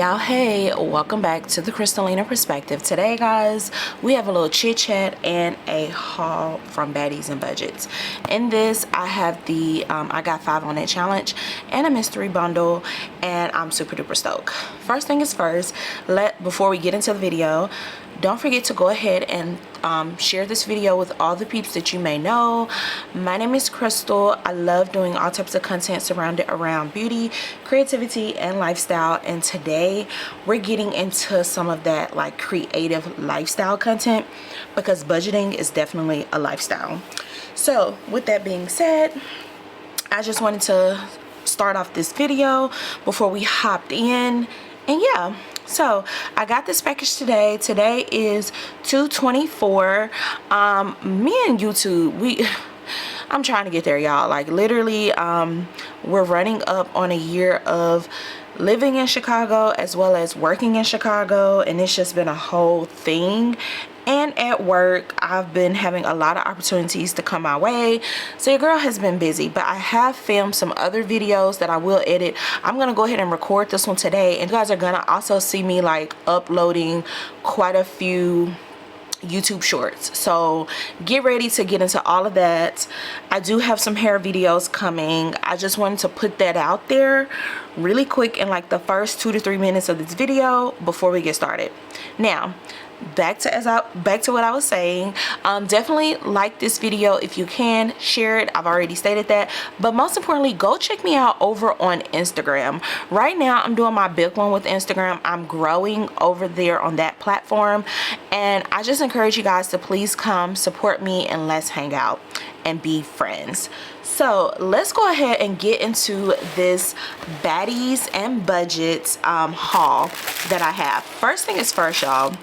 y'all, hey, welcome back to the Crystallina Perspective. Today guys, we have a little chit chat and a haul from Baddies and Budgets. In this I have the I got 5 on that challenge and a mystery bundle, and I'm super duper stoked. First thing is first, before we get into the video, don't forget to go ahead and share this video with all the peeps that you may know. My name is Crystal. I love doing all types of content surrounded around beauty, creativity, and lifestyle. And today we're getting into some of that like creative lifestyle content, because budgeting is definitely a lifestyle. So with that being said, I just wanted to start off this video before we hopped in. And yeah, so I got this package today. Today is 2/24. Me and YouTube, I'm trying to get there, y'all. Like literally, we're running up on a year of living in Chicago as well as working in Chicago, and it's just been a whole thing. And at work, I've been having a lot of opportunities to come my way, so your girl has been busy. But I have filmed some other videos that I will edit. I'm gonna go ahead and record this one today, and you guys are gonna also see me like uploading quite a few YouTube shorts, so get ready to get into all of that. I do have some hair videos coming. I just wanted to put that out there really quick in like the first 2 to 3 minutes of this video before we get started. Now back to what I was saying. Definitely like this video if you can, share it. I've already stated that, but most importantly, go check me out over on Instagram. Right now I'm doing my big one with Instagram. I'm growing over there on that platform, and I just encourage you guys to please come support me and let's hang out and be friends. So let's go ahead and get into this Baddies and Budgets haul that I have. First thing is first, y'all,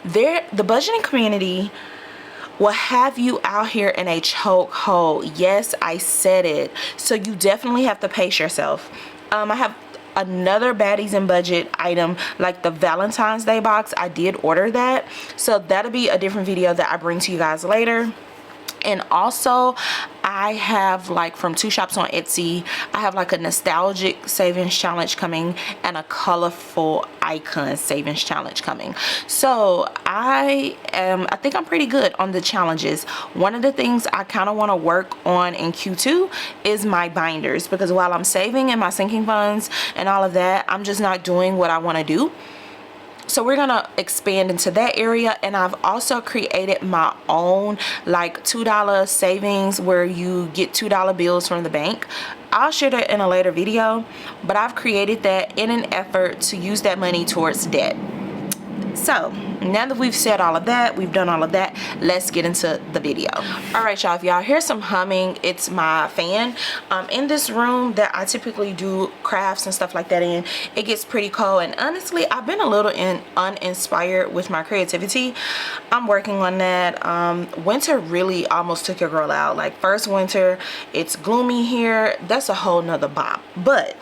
the budgeting community will have you out here in a chokehold. Yes, I said it. So you definitely have to pace yourself. I have another Baddies and Budget item, like the Valentine's Day box. I did order that, so that'll be a different video that I bring to you guys later. And also I have, like, from 2 shops on Etsy, I have like a nostalgic savings challenge coming and a colorful icon savings challenge coming. So I think I'm pretty good on the challenges. One of the things I kind of want to work on in Q2 is my binders, because while I'm saving in my sinking funds and all of that, I'm just not doing what I want to do. So we're gonna expand into that area. And I've also created my own like $2 savings where you get $2 bills from the bank. I'll share that in a later video, but I've created that in an effort to use that money towards debt. So now that we've said all of that, we've done all of that, let's get into the video. All right, y'all, if y'all hear some humming, it's my fan. In this room that I typically do crafts and stuff like that in, it gets pretty cold, and honestly I've been a little uninspired with my creativity. I'm working on that. Winter really almost took your girl out. Like first winter, it's gloomy here. That's a whole nother bop. But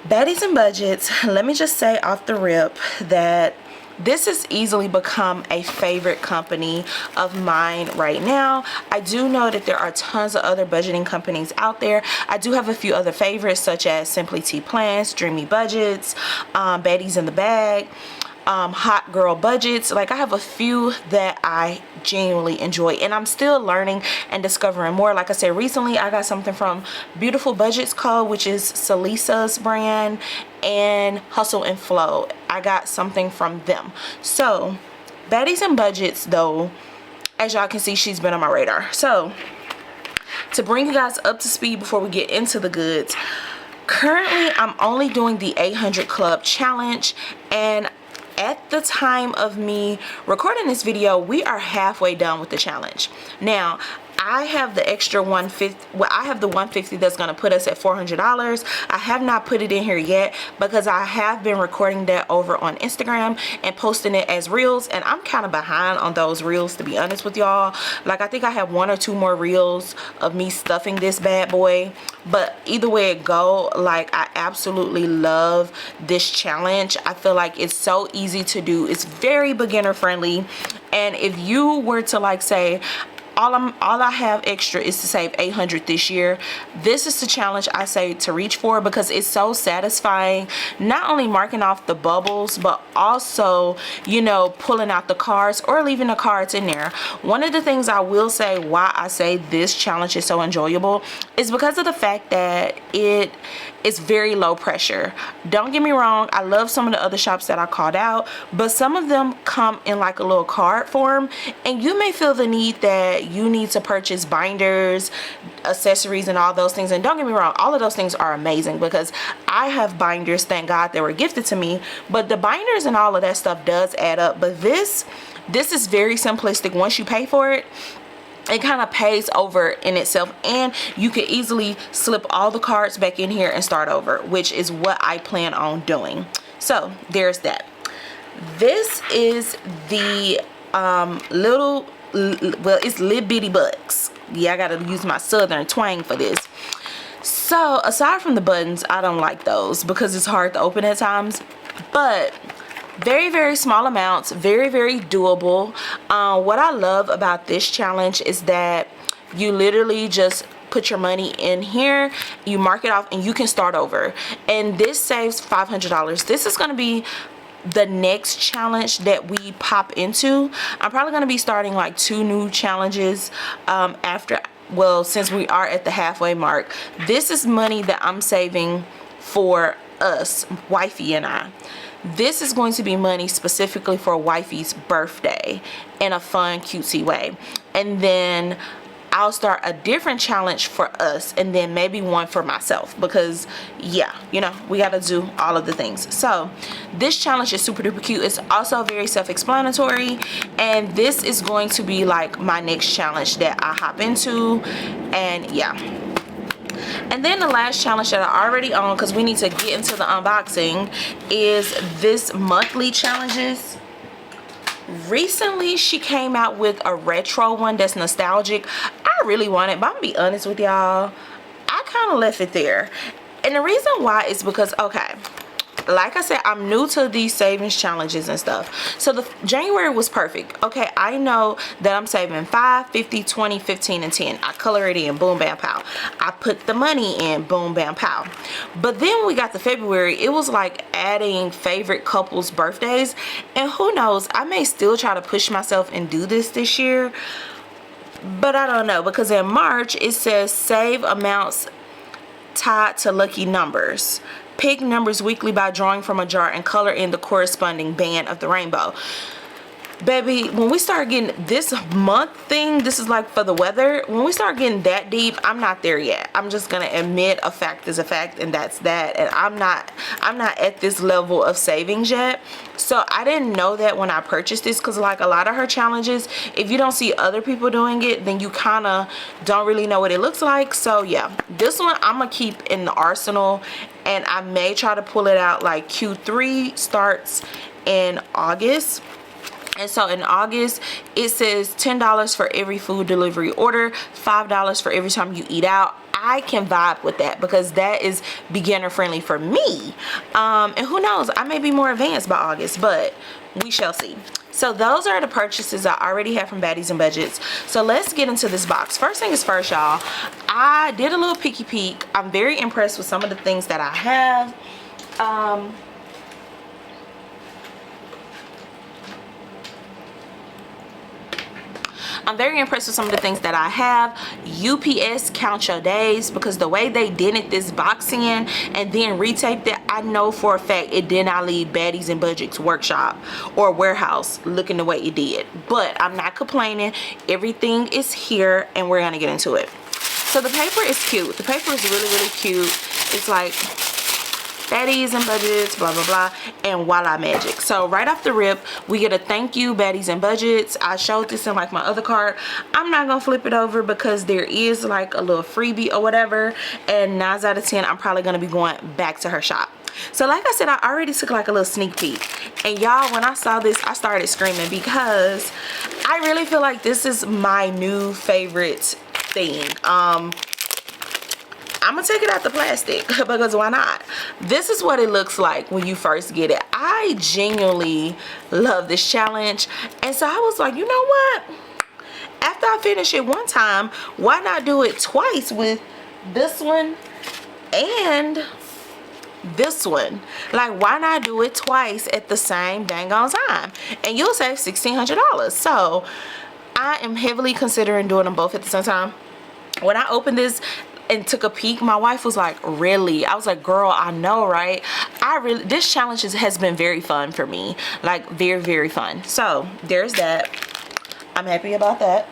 Baddies and Budgets, let me just say off the rip that this has easily become a favorite company of mine right now. I do know that there are tons of other budgeting companies out there. I do have a few other favorites, such as Simply Tea Plans, Dreamy Budgets, Baddies in the Bag, Hot Girl Budgets. Like I have a few that I genuinely enjoy, and I'm still learning and discovering more. Like I said, recently I got something from Beautiful Budgets Co., which is Salisa's brand, and Hustle and Flow. I got something from them. So Baddies and Budgets, though, as y'all can see, she's been on my radar. So to bring you guys up to speed before we get into the goods, currently I'm only doing the 800 Club challenge, and at the time of me recording this video, we are halfway done with the challenge. Now I have the extra 150. Well, I have the 150 that's going to put us at $400. I have not put it in here yet because I have been recording that over on Instagram and posting it as reels, and I'm kind of behind on those reels, to be honest with y'all. Like I think I have 1 or 2 more reels of me stuffing this bad boy. But either way it go, like I absolutely love this challenge. I feel like it's so easy to do. It's very beginner friendly, and if you were to like say, all I have extra is to save 800 this year. This is the challenge I say to reach for, because it's so satisfying, not only marking off the bubbles, but also, you know, pulling out the cards or leaving the cards in there. One of the things I will say why I say this challenge is so enjoyable is because of the fact that it is very low pressure. Don't get me wrong, I love some of the other shops that I called out, but some of them come in like a little card form, and you may feel the need that you need to purchase binders, accessories, and all those things. And don't get me wrong, all of those things are amazing, because I have binders, thank God they were gifted to me, but the binders and all of that stuff does add up. But this is very simplistic. Once you pay for it, it kind of pays over in itself, and you can easily slip all the cards back in here and start over, which is what I plan on doing. So there's that. This is the well, it's little bitty bucks. Yeah, I gotta use my southern twang for this. So aside from the buttons, I don't like those because it's hard to open at times, but very small amounts, very doable. What I love about this challenge is that you literally just put your money in here, you mark it off, and you can start over, and this saves $500. This is going to be the next challenge that we pop into. I'm probably going to be starting like 2 new challenges after, well, since we are at the halfway mark. This is money that I'm saving for us, wifey and I. This is going to be money specifically for wifey's birthday in a fun, cutesy way. And then I'll start a different challenge for us, and then maybe one for myself, because yeah, you know, we got to do all of the things. So this challenge is super duper cute. It's also very self-explanatory, and this is going to be like my next challenge that I hop into. And yeah. And then the last challenge that I already own, because we need to get into the unboxing, is this monthly challenges. Recently she came out with a retro one that's nostalgic. I really want it, but I'm gonna be honest with y'all, I kind of left it there. And the reason why is because, okay, like I said, I'm new to these savings challenges and stuff. So the January was perfect. Okay, I know that I'm saving 5, 50, 20, 15, and 10. I color it in, boom, bam, pow. I put the money in, boom, bam, pow. But then when we got to February, it was like adding favorite couples' birthdays. And who knows, I may still try to push myself and do this year. But I don't know, because in March, it says save amounts tied to lucky numbers. Pick numbers weekly by drawing from a jar and color in the corresponding band of the rainbow. Baby, when we start getting this month thing, this is like for the weather. When we start getting that deep, I'm not there yet. I'm just gonna admit a fact is a fact, and that's that. And I'm not at this level of savings yet. So I didn't know that when I purchased this, because like a lot of her challenges, if you don't see other people doing it, then you kind of don't really know what it looks like. So yeah, this one I'm gonna keep in the arsenal, and I may try to pull it out. Like Q3 starts in August. And so in August, it says $10 for every food delivery order, $5 for every time you eat out. I can vibe with that, because that is beginner friendly for me. And who knows, I may be more advanced by August, but we shall see. So those are the purchases I already have from Baddies and Budgets. So let's get into this box. First thing is first, y'all, I did a little peeky peek. I'm very impressed with some of the things that I have. I'm very impressed with some of the things that I have. UPS, count your days, because the way they did it, this box in and then retaped it, I know for a fact it did not leave Baddies and Budgets workshop or warehouse looking the way it did. But I'm not complaining. Everything is here, and we're gonna get into it. So the paper is cute. The paper is really cute. It's like Baddies and Budgets, blah blah blah, and voila magic. So right off the rip, we get a thank you, Baddies and Budgets. I showed this in like my other card. I'm not gonna flip it over because there is like a little freebie or whatever, and 9 out of 10 I'm probably gonna be going back to her shop. So like I said, I already took like a little sneak peek, and y'all, when I saw this, I started screaming, because I really feel like this is my new favorite thing. I'm gonna take it out the plastic, because why not? This is what it looks like when you first get it. I genuinely love this challenge, and so I was like, you know what? after I finish it one time, why not do it twice with this one and this one? Like, why not do it twice at the same dang on time? And you'll save $1,600. So I am heavily considering doing them both at the same time. When I opened this and took a peek, my wife was like, really? I was like, girl, I know, right? This challenge has been very fun for me, like very, very fun. So there's that. I'm happy about that.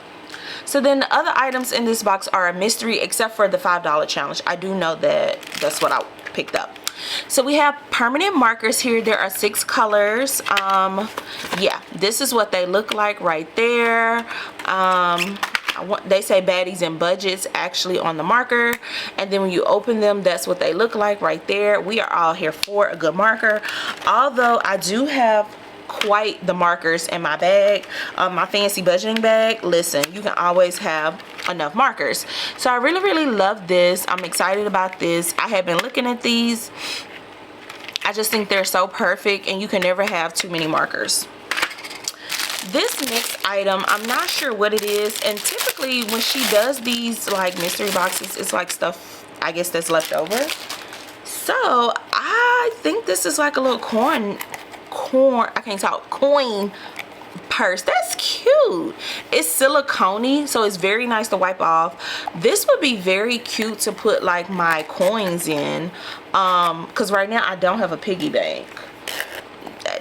So then the other items in this box are a mystery, except for the $5 challenge. I do know that that's what I picked up. So we have permanent markers here. There are 6 colors. Yeah, this is what they look like right there. They say baddies and budgets actually on the marker, and then when you open them, that's what they look like right there. We are all here for a good marker, although I do have quite the markers in my bag, my fancy budgeting bag. Listen, you can always have enough markers. So I really love this. I'm excited about this. I have been looking at these. I just think they're so perfect, and you can never have too many markers. This next item, I'm not sure what it is, and typically when she does these like mystery boxes, it's like stuff, I guess, that's left over. So I think this is like a little coin purse. That's cute. It's silicone, so it's very nice to wipe off. This would be very cute to put like my coins in, because right now I don't have a piggy bank.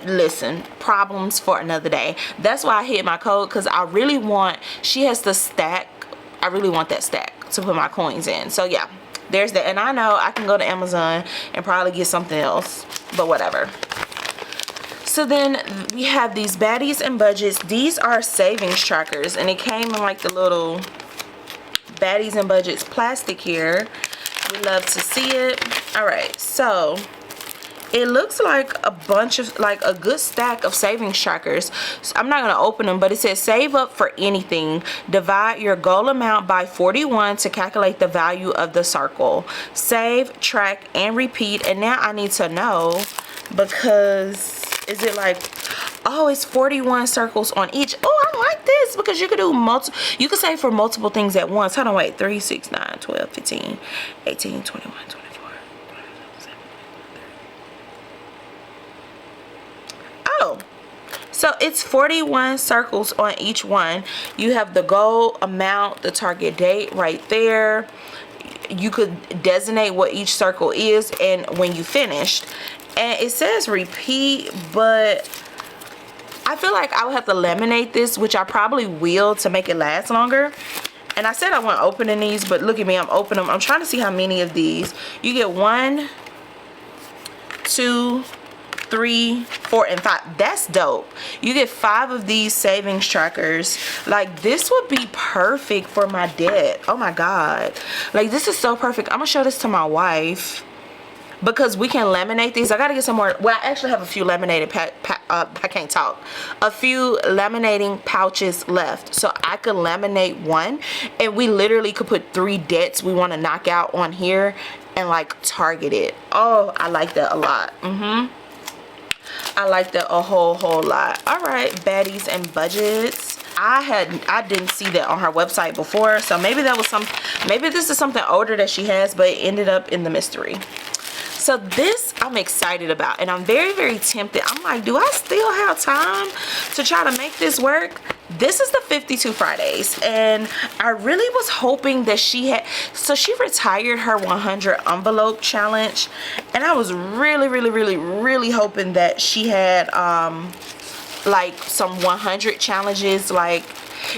Listen, problems for another day. That's why I hit my code, because I really want, she has the stack, I really want that stack to put my coins in. So yeah, there's that. And I know I can go to Amazon and probably get something else, but whatever. So then we have these baddies and budgets. These are savings trackers, and it came in like the little baddies and budgets plastic here. We love to see it. All right, so it looks like a bunch of, like a good stack of savings trackers. So I'm not going to open them, but it says save up for anything. Divide your goal amount by 41 to calculate the value of the circle. Save, track, and repeat. And now I need to know, because is it like, oh, it's 41 circles on each. Oh, I like this, because you could do you could save for multiple things at once. Hold on, wait. 3, 6, 9, 12, 15, 18, 21, 24. Oh, so it's 41 circles on each one. You have the goal amount, the target date right there. You could designate what each circle is and when you finished. And it says repeat, but I feel like I would have to laminate this, which I probably will, to make it last longer. And I said I wasn't opening these, but look at me, I'm opening them. I'm trying to see how many of these. You get 1, 2, 3, 4, and 5. That's dope. You get 5 of these savings trackers. Like, this would be perfect for my dad. Oh my god, like, this is so perfect. I'm gonna show this to my wife, because we can laminate these. I gotta get some more. Well, I actually have a few laminated I can't talk, a few laminating pouches left, so I could laminate one, and we literally could put 3 debts we want to knock out on here and like target it. Oh, I like that a lot. I like that a whole lot. All right, baddies and budgets. I didn't see that on her website before, so maybe that was maybe this is something older that she has, but it ended up in the mystery. So this I'm excited about, and I'm very tempted. I'm like, do I still have time to try to make this work? This is the 52 Fridays, and I really was hoping that she had, so she retired her 100 envelope challenge, and I was really hoping that she had like some 100 challenges, like,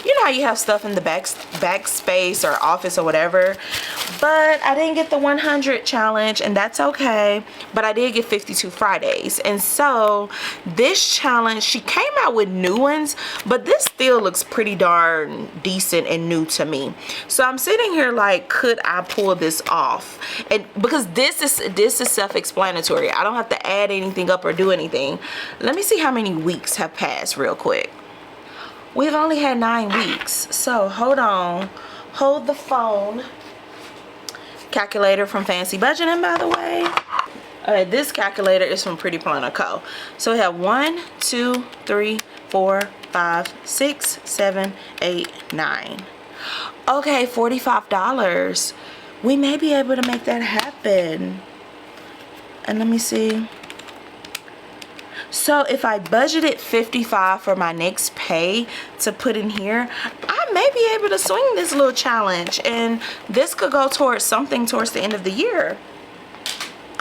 you know how you have stuff in the backspace or office or whatever. But I didn't get the 100 challenge, and that's okay. But I did get 52 Fridays. And so this challenge, she came out with new ones, but this still looks pretty darn decent and new to me. So I'm sitting here like, could I pull this off? And because this is self-explanatory, I don't have to add anything up or do anything. Let me see how many weeks have passed real quick. We've only had 9 weeks, so hold on, hold the phone. Calculator from Fancy Budgeting, by the way. Okay, this calculator is from Pretty Planner Co. So we have 1, 2, 3, 4, 5, 6, 7, 8, 9. Okay, $45. We may be able to make that happen. And let me see. So if I budgeted $55 for my next pay to put in here, I may be able to swing this little challenge, and this could go towards something towards the end of the year.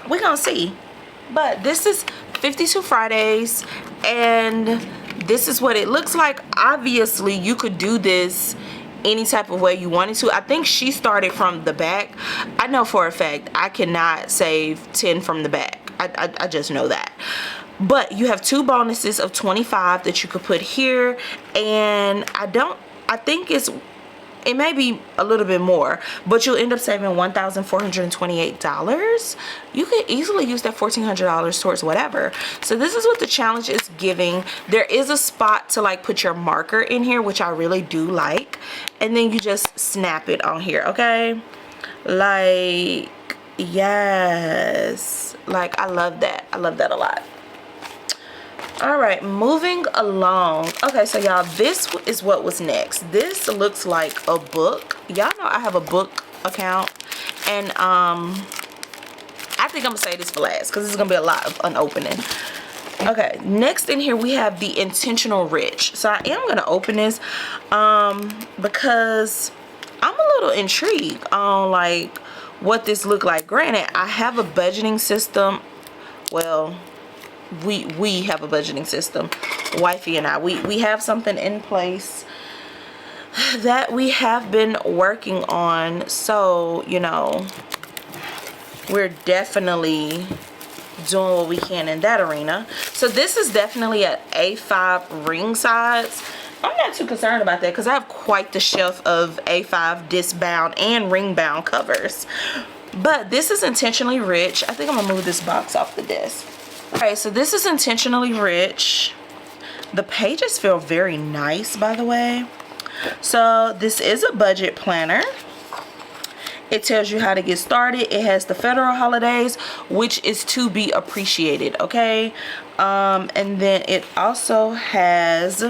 We're gonna see. But this is 52 Fridays, and this is what it looks like. Obviously you could do this any type of way you wanted to. I think she started from the back. I know for a fact I cannot save 10 from the back. I just know that. But you have 2 bonuses of 25 that you could put here, and I think it may be a little bit more, but you'll end up saving $1,428. You could easily use that $1,400 towards whatever. So this is what the challenge is giving. There is a spot to like put your marker in here, which I really do like, and then you just snap it on here, okay? Like, yes, like I love that. I love that a lot. All right, moving along. Okay, so y'all, this is what was next. This looks like a book. Y'all know I have a book account, and I think I'm gonna say this for last because this is gonna be a lot of unopening. Okay, next in here we have the Intentional Rich. So I am gonna open this because I'm a little intrigued on like what this look like. Granted, I have a budgeting system. Well, we have a budgeting system, wifey and I. We have something in place that we have been working on, so you know, we're definitely doing what we can in that arena. So this is definitely an A5 ring size. I'm not too concerned about that because I have quite the shelf of A5 disc bound and ring bound covers. But this is Intentionally Rich. I think I'm gonna move this box off the desk. Okay, so this is Intentionally Rich. The pages feel very nice, by the way. So this is a budget planner. It tells you how to get started. It has the federal holidays, which is to be appreciated, okay? And then it also has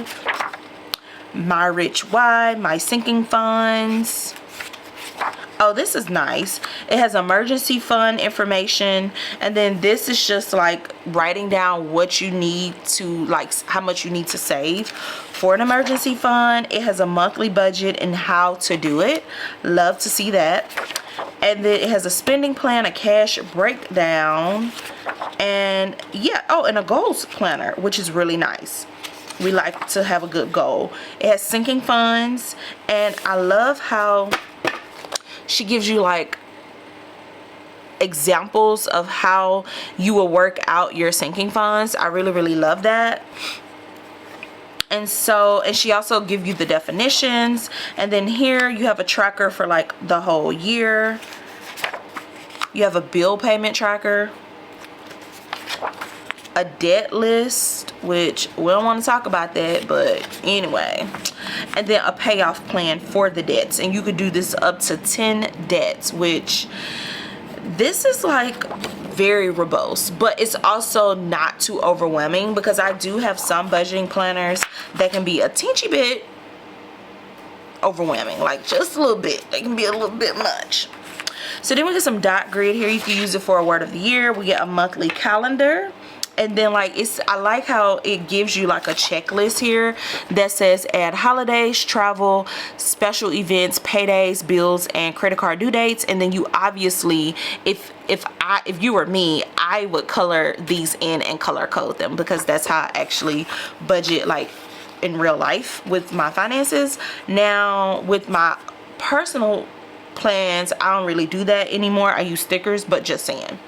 My Rich Why, My Sinking Funds. Oh, this is nice. It has emergency fund information, and then this is just like writing down what you need to, like how much you need to save for an emergency fund. It has a monthly budget and how to do it. Love to see that. And then it has a spending plan, a cash breakdown, and yeah, oh, and a goals planner, which is really nice. We like to have a good goal. It has sinking funds, and I love how she gives you like examples of how you will work out your sinking funds. I really love that. And so, and she also gives you the definitions, and then here you have a tracker for like the whole year. You have a bill payment tracker, a debt list, which we don't want to talk about that, but anyway, and then a payoff plan for the debts, and you could do this up to 10 debts, which this is like very robust, but it's also not too overwhelming because I do have some budgeting planners that can be a teensy bit overwhelming, like just a little bit. They can be a little bit much. So then we get some dot grid here. You can use it for a word of the year. We get a monthly calendar. And then like I like how it gives you like a checklist here that says add holidays, travel, special events, paydays, bills, and credit card due dates. And then you obviously, if you were me, I would color these in and color code them because that's how I actually budget like in real life with my finances. Now with my personal plans, I don't really do that anymore. I use stickers, but just saying.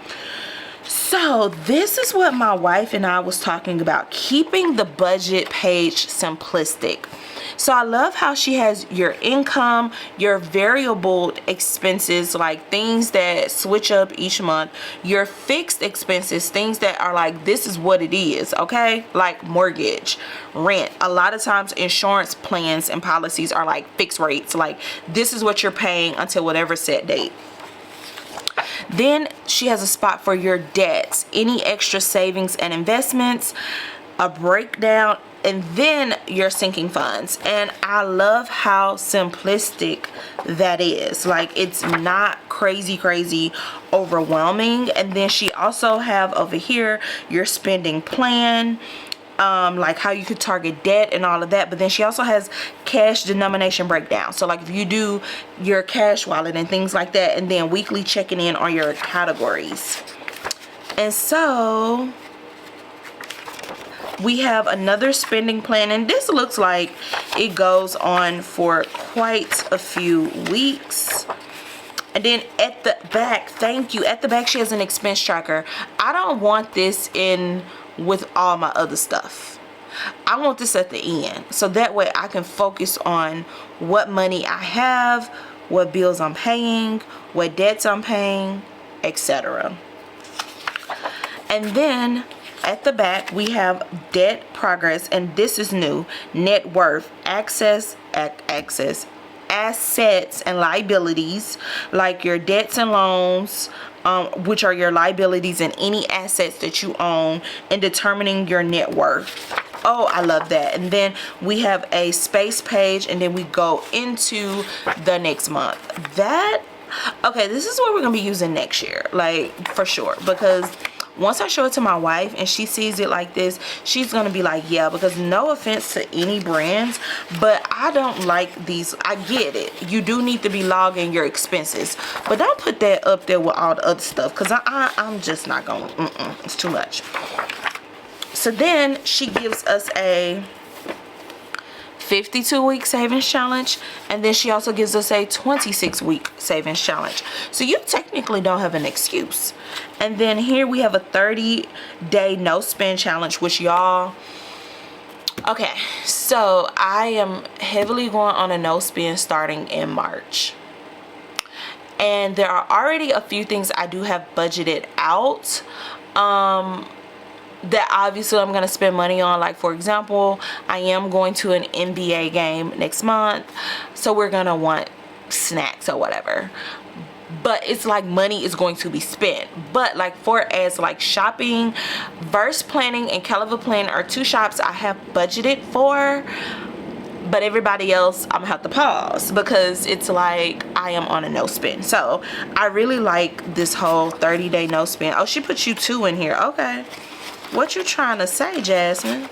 So this is what my wife and I was talking about, keeping the budget page simplistic. So I love how she has your income, your variable expenses, like things that switch up each month, your fixed expenses, things that are like, this is what it is, okay? Like mortgage, rent. A lot of times insurance plans and policies are like fixed rates, like this is what you're paying until whatever set date. Then she has a spot for your debts, any extra savings and investments, a breakdown, and then your sinking funds. And I love how simplistic that is. Like, it's not crazy overwhelming. And then she also have over here your spending plan, like how you could target debt and all of that. But then she also has cash denomination breakdown. So like if you do your cash wallet and things like that, and then weekly checking in on your categories. And so we have another spending plan, and this looks like it goes on for quite a few weeks. And then at the back, thank you, at the back she has an expense tracker. I don't want this in with all my other stuff. I want this at the end, so that way I can focus on what money I have, what bills I'm paying, what debts I'm paying, etc. And then at the back we have debt progress, and this is new. Net worth, assets and liabilities, like your debts and loans, which are your liabilities and any assets that you own, and determining your net worth. Oh, I love that. And then we have a space page, and then we go into the next month. Okay, this is what we're gonna be using next year, like for sure, because once I show it to my wife and she sees it like this, she's gonna be like, yeah, because no offense to any brands, but I don't like these. I get it, you do need to be logging your expenses, but don't put that up there with all the other stuff, because I'm just not gonna, it's too much. So then she gives us a 52-week savings challenge, and then she also gives us a 26-week savings challenge. So you technically don't have an excuse. And then here we have a 30-day no spend challenge, which y'all, okay, so I am heavily going on a no spend starting in March. And there are already a few things I do have budgeted out that obviously I'm going to spend money on. Like, for example, I am going to an NBA game next month, so we're going to want snacks or whatever. But it's like money is going to be spent. But like for as like shopping, Verse Planning and Caliber Plan are two shops I have budgeted for. But everybody else, I'm gonna have to pause because it's like I am on a no spend. So I really like this whole 30-day no spend. Oh, she put you 2 in here. Okay. What you trying to say, Jasmine?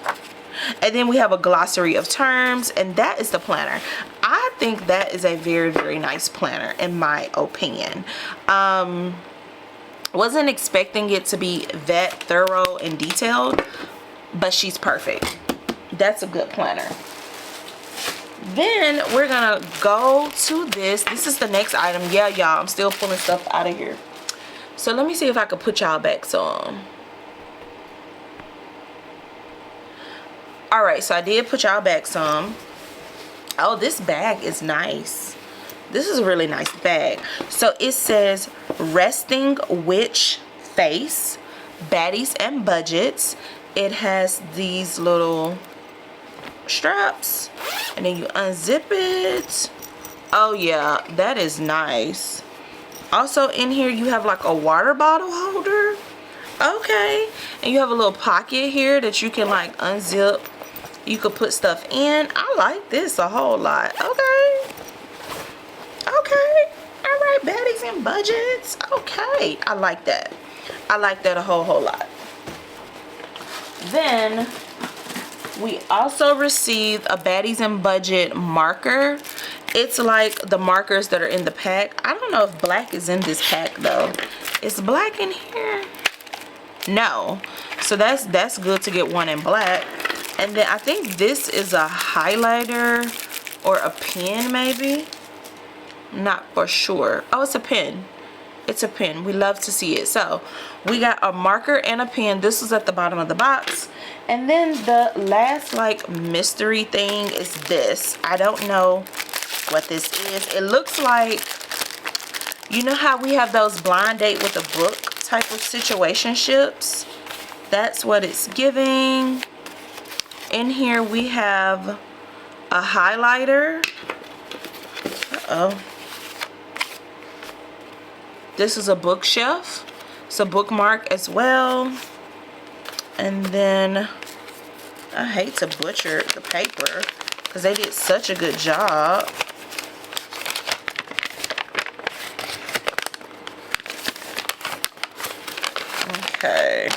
And then we have a glossary of terms, and that is the planner. I think that is a very nice planner in my opinion. Wasn't expecting it to be that thorough and detailed, but she's perfect. That's a good planner. Then we're gonna go to this. This is the next item. Yeah, y'all, I'm still pulling stuff out of here. So let me see if I can put y'all back some. Alright, so I did put y'all back some. Oh, this bag is nice. This is a really nice bag. So it says Resting Witch Face, Baddies and Budgets. It has these little straps, and then you unzip it. Oh yeah, that is nice. Also in here you have like a water bottle holder. Okay, and you have a little pocket here that you can like unzip. You could put stuff in. I like this a whole lot. Okay. Okay. All right, Baddies and Budgets. Okay. I like that. I like that a whole lot. Then we also received a Baddies and Budget marker. It's like the markers that are in the pack. I don't know if black is in this pack though. Is black in here? No. So that's good to get one in black. And then I think this is a highlighter or a pen maybe. Not for sure. Oh, it's a pen. It's a pen. We love to see it. So we got a marker and a pen. This is at the bottom of the box. And then the last like mystery thing is this. I don't know what this is. It looks like, you know how we have those blind date with a book type of situationships? That's what it's giving. In here we have a highlighter. Uh-oh. This is a bookshelf. It's a bookmark as well. And then I hate to butcher the paper because they did such a good job. Okay.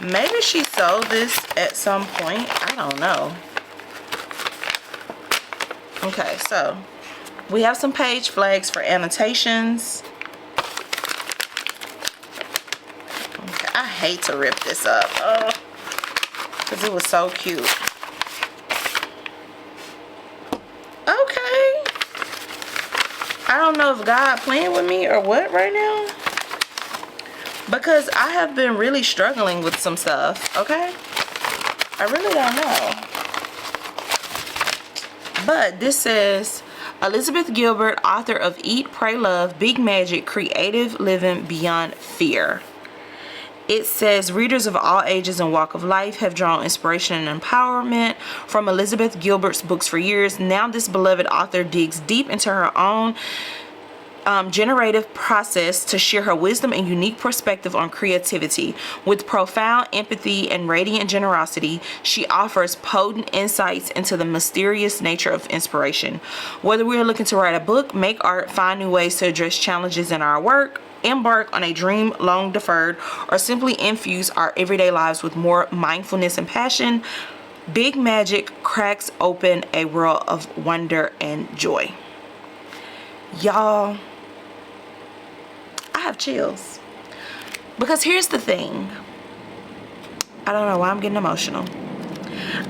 Maybe she sold this at some point. I don't know. Okay, so we have some page flags for annotations. Okay, I hate to rip this up because it was so cute. Okay. I don't know if God playing with me or what right now, because I have been really struggling with some stuff, okay? I really don't know. But this says, Elizabeth Gilbert, author of Eat, Pray, Love, Big Magic, Creative Living Beyond Fear. It says, readers of all ages and walk of life have drawn inspiration and empowerment from Elizabeth Gilbert's books for years. Now this beloved author digs deep into her own generative process to share her wisdom and unique perspective on creativity. With profound empathy and radiant generosity, she offers potent insights into the mysterious nature of inspiration. Whether we are looking to write a book, make art, find new ways to address challenges in our work, embark on a dream long deferred, or simply infuse our everyday lives with more mindfulness and passion, Big Magic cracks open a world of wonder and joy. Y'all, I have chills, because here's the thing. I don't know why I'm getting emotional.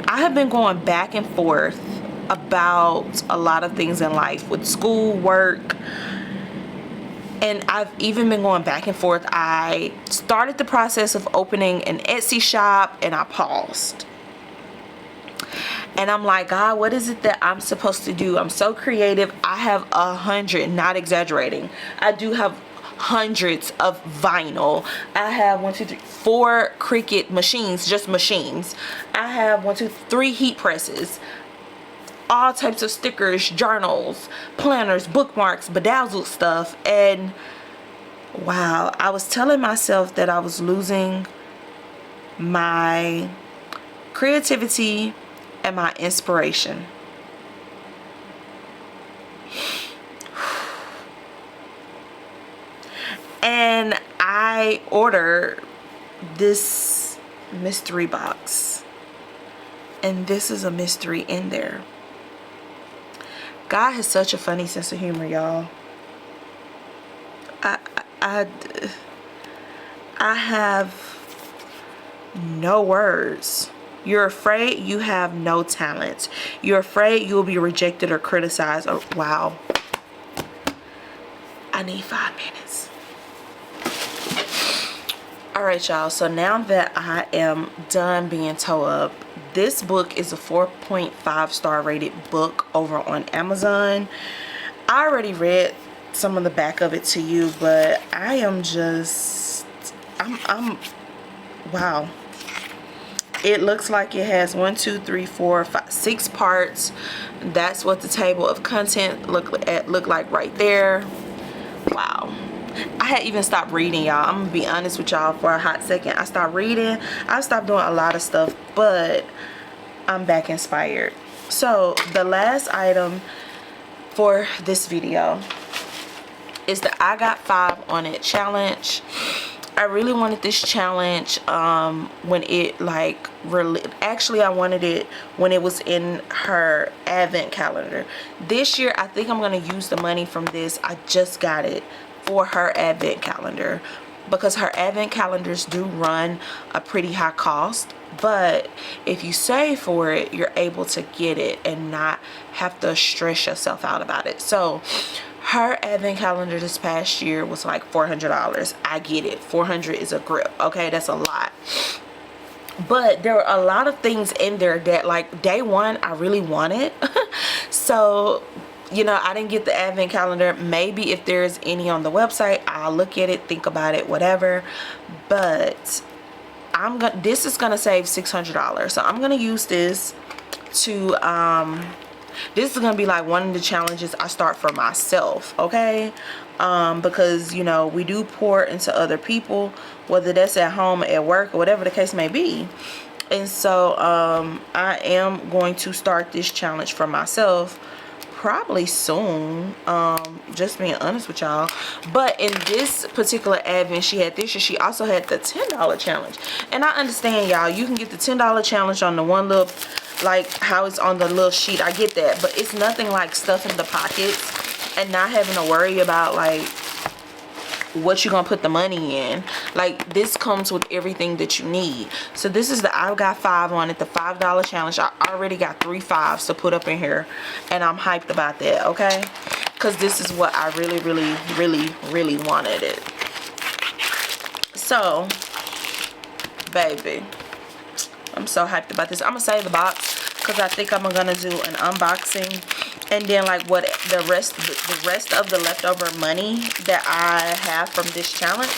I have been going back and forth about a lot of things in life with school, work, and I've even been going back and forth. I started the process of opening an Etsy shop and I paused. And I'm like, God, what is it that I'm supposed to do? I'm so creative. I have 100, not exaggerating. I do have hundreds of vinyl. I have 1, 2, 3, 4 Cricut machines, just machines. I have 1, 2, 3 heat presses. All types of stickers, journals, planners, bookmarks, bedazzled stuff. And wow, I was telling myself that I was losing my creativity and my inspiration. And I ordered this mystery box, and this is a mystery in there. God has such a funny sense of humor, y'all. I have no words. You're afraid you have no talent. You're afraid you'll be rejected or criticized. Oh, wow. I need 5 minutes. Alright, y'all. So now that I am done being toe up, this book is a 4.5 star rated book over on Amazon. I already read some of the back of it to you, but I am just, wow. It looks like it has 1, 2, 3, 4, 5, 6 parts. That's what the table of content look like right there. Wow. I had even stopped reading, y'all. I'm gonna be honest with y'all for a hot second. I stopped reading. I stopped doing a lot of stuff, but I'm back inspired. So the last item for this video is the I Got 5 on It challenge. I really wanted this challenge when it actually I wanted it when it was in her advent calendar. This year I think I'm going to use the money from this. I just got it for her advent calendar, because her advent calendars do run a pretty high cost, but if you save for it, you're able to get it and not have to stress yourself out about it. So her advent calendar this past year was like $400. I get it. 400 is a grip. Okay, that's a lot. But there were a lot of things in there that, like, day one, I really wanted. So, you know, I didn't get the advent calendar. Maybe if there's any on the website, I'll look at it, think about it, whatever. But this is gonna save $600. So I'm gonna use this to this is gonna be like one of the challenges I start for myself, okay? Because you know, we do pour into other people, whether that's at home, at work, or whatever the case may be. And so I am going to start this challenge for myself probably soon, just being honest with y'all. But in this particular advent, she had this, and she also had the $10 challenge. And I understand, y'all, you can get the $10 challenge on the one little, like how it's on the little sheet. I get that, but it's nothing like stuffing the pockets and not having to worry about like what you're gonna put the money in. Like, this comes with everything that you need. So this is the I've got 5 on it, the $5 challenge. I already got 3 5s to put up in here, and I'm hyped about that, okay? Because this is what I really wanted it. So baby, I'm so hyped about this. I'm gonna save the box because I think I'm gonna do an unboxing, and then like what the rest of the leftover money that I have from this challenge,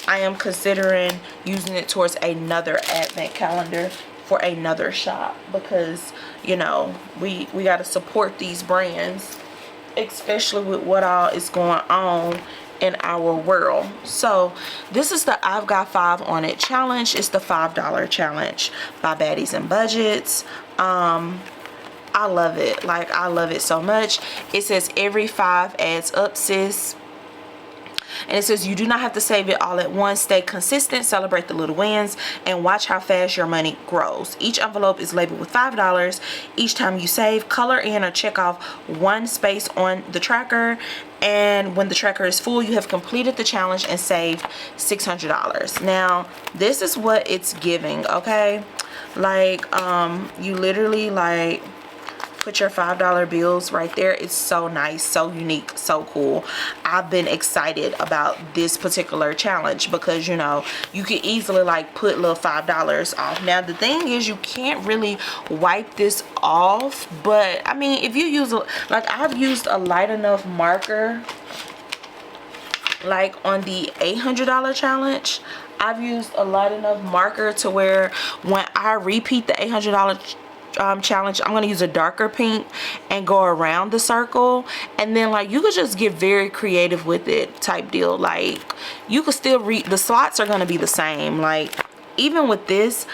I am considering using it towards another advent calendar for another shop, because you know, we got to support these brands, especially with what all is going on in our world. So this is the I've got 5 on it challenge. It's the $5 challenge by Baddies and Budgets. I love it. Like, I love it so much. It says every 5 adds up, sis. And it says you do not have to save it all at once. Stay consistent, celebrate the little wins, and watch how fast your money grows. Each envelope is labeled with $5. Each time you save, color in or check off one space on the tracker. And when the tracker is full, you have completed the challenge and saved $600. Now, this is what it's giving, okay? Like, you literally, like, put your $5 bills right there. It's so nice, so unique, so cool. I've been excited about this particular challenge because, you know, you could easily like put little $5 off. Now the thing is, you can't really wipe this off, but I mean, if you use like, I've used a light enough marker, like on the $800 challenge, I've used a light enough marker to where when I repeat the $800 challenge, I'm going to use a darker pink and go around the circle, and then like you could just get very creative with it type deal. Like, you could still read, the slots are going to be the same, like even with this,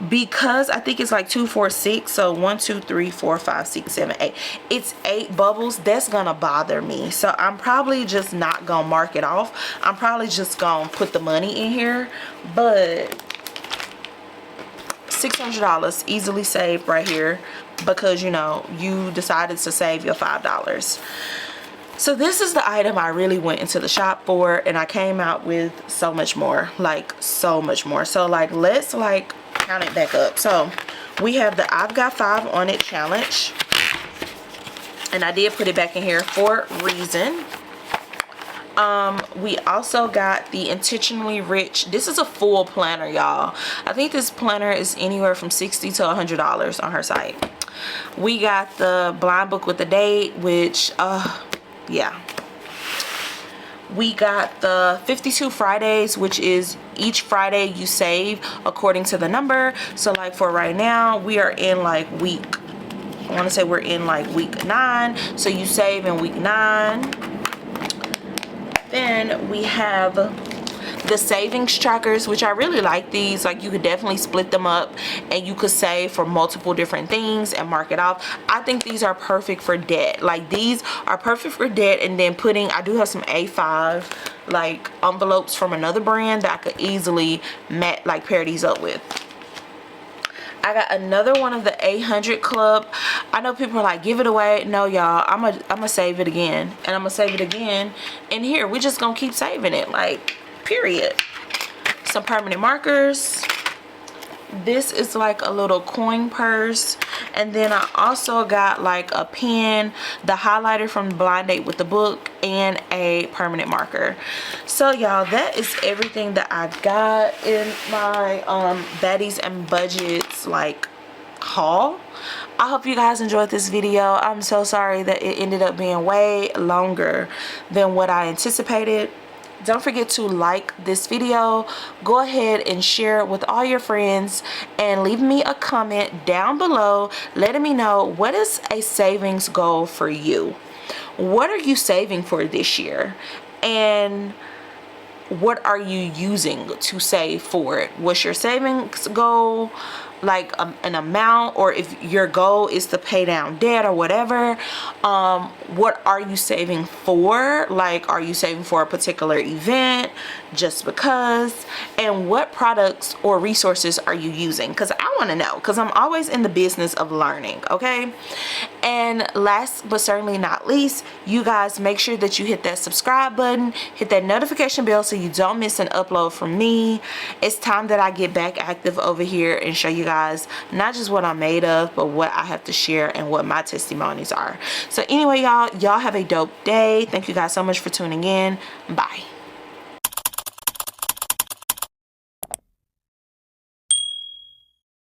because I think it's like 2 4 6, so 1 2 3 4 5 6 7 8, it's 8 bubbles. That's gonna bother me, so I'm probably just not gonna mark it off. I'm probably just gonna put the money in here. But $600 easily saved right here, because you know, you decided to save your $5. So this is the item I really went into the shop for, and I came out with so much more, like so much more. So like, let's like count it back up. So we have the I've got 5 on it challenge, and I did put it back in here for a reason. We also got the Intentionally Rich. This is a full planner, y'all. I think this planner is anywhere from $60 to $100 on her site. We got the blind book with the date, which yeah. We got the 52 Fridays, which is each Friday you save according to the number. So like for right now, we are in like week, I want to say we're in like week 9, so you save in week 9. Then we have the savings trackers, which I really like these. Like, you could definitely split them up and you could save for multiple different things and mark it off. I think these are perfect for debt. Like, these are perfect for debt. And then putting, I do have some A5 like envelopes from another brand that I could easily like pair these up with. I got another one of the 800 Club. I know people are like, give it away. No, y'all, I'm gonna save it again, and I'm gonna save it again. And here, we're just gonna keep saving it, like, period. Some permanent markers. This is like a little coin purse. And then I also got like a pen, the highlighter from the blind date with the book, and a permanent marker. So y'all, that is everything that I got in my Baddies and Budgets like haul. I hope you guys enjoyed this video. I'm so sorry that it ended up being way longer than what I anticipated. don't forget to like this video. Go ahead and share it with all your friends and leave me a comment down below letting me know, what is a savings goal for you? What are you saving for this year? And what are you using to save for it? What's your savings goal? Like an amount, or if your goal is to pay down debt or whatever, what are you saving for? Like, are you saving for a particular event just because? And what products or resources are you using? Because I want to know, because I'm always in the business of learning. Okay. And last but certainly not least, you guys make sure that you hit that subscribe button, hit that notification bell so you don't miss an upload from me. It's time that I get back active over here and show you guys not just what I'm made of, but what I have to share and what my testimonies are. So anyway, y'all have a dope day. Thank you guys so much for tuning in. Bye.